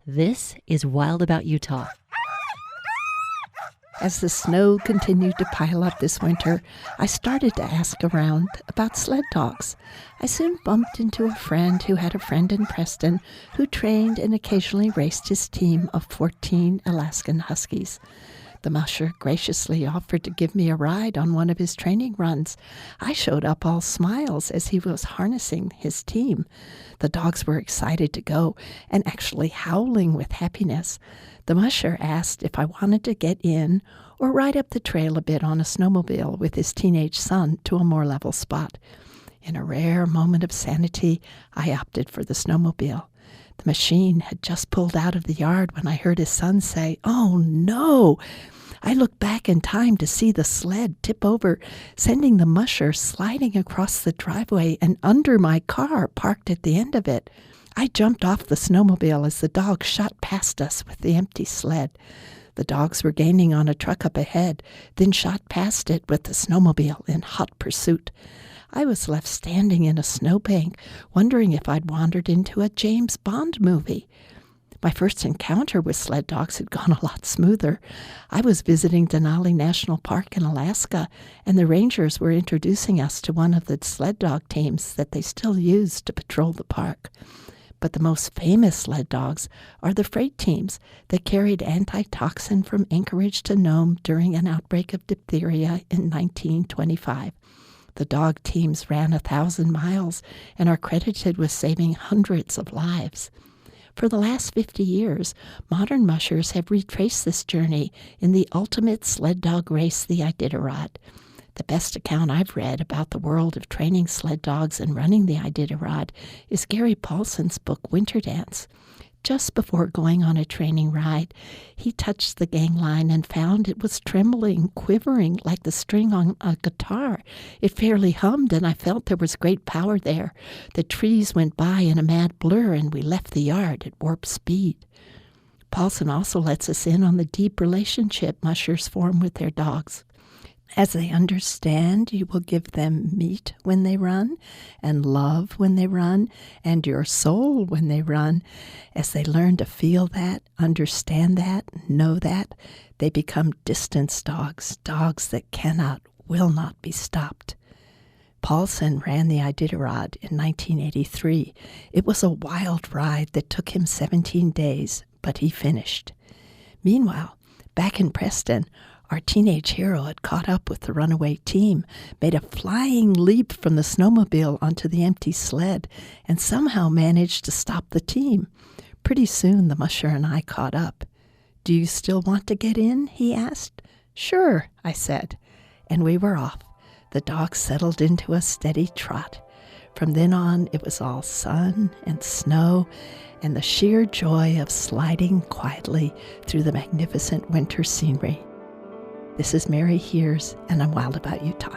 This is Wild About Utah. As the snow continued to pile up this winter, I started to ask around about sled dogs. I soon bumped into a friend who had a friend in Preston who trained and occasionally raced his team of 14 Alaskan Huskies. The musher graciously offered to give me a ride on one of his training runs. I showed up all smiles as he was harnessing his team. The dogs were excited to go and actually howling with happiness. The musher asked if I wanted to get in or ride up the trail a bit on a snowmobile with his teenage son to a more level spot. In a rare moment of sanity, I opted for the snowmobile. The machine had just pulled out of the yard when I heard his son say, "Oh no!" I looked back in time to see the sled tip over, sending the musher sliding across the driveway and under my car parked at the end of it. I jumped off the snowmobile as the dogs shot past us with the empty sled. The dogs were gaining on a truck up ahead, then shot past it with the snowmobile in hot pursuit. I was left standing in a snowbank, wondering if I'd wandered into a James Bond movie. My first encounter with sled dogs had gone a lot smoother. I was visiting Denali National Park in Alaska, and the rangers were introducing us to one of the sled dog teams that they still use to patrol the park. But the most famous sled dogs are the freight teams that carried anti-toxin from Anchorage to Nome during an outbreak of diphtheria in 1925. The dog teams ran 1,000 miles and are credited with saving hundreds of lives. For the last 50 years, modern mushers have retraced this journey in the ultimate sled dog race, the Iditarod. The best account I've read about the world of training sled dogs and running the Iditarod is Gary Paulson's book, Winter Dance. Just before going on a training ride, he touched the gang line and found it was trembling, quivering like the string on a guitar. It fairly hummed, and I felt there was great power there. The trees went by in a mad blur, and we left the yard at warp speed. Paulson also lets us in on the deep relationship mushers form with their dogs. As they understand, you will give them meat when they run, and love when they run, and your soul when they run. As they learn to feel that, understand that, know that, they become distance dogs, dogs that cannot, will not be stopped. Paulson ran the Iditarod in 1983. It was a wild ride that took him 17 days, but he finished. Meanwhile, back in Preston, our teenage hero had caught up with the runaway team, made a flying leap from the snowmobile onto the empty sled, and somehow managed to stop the team. Pretty soon, the musher and I caught up. "Do you still want to get in?" he asked. "Sure," I said, and we were off. The dogs settled into a steady trot. From then on, it was all sun and snow and the sheer joy of sliding quietly through the magnificent winter scenery. This is Mary Hears, and I'm wild about Utah.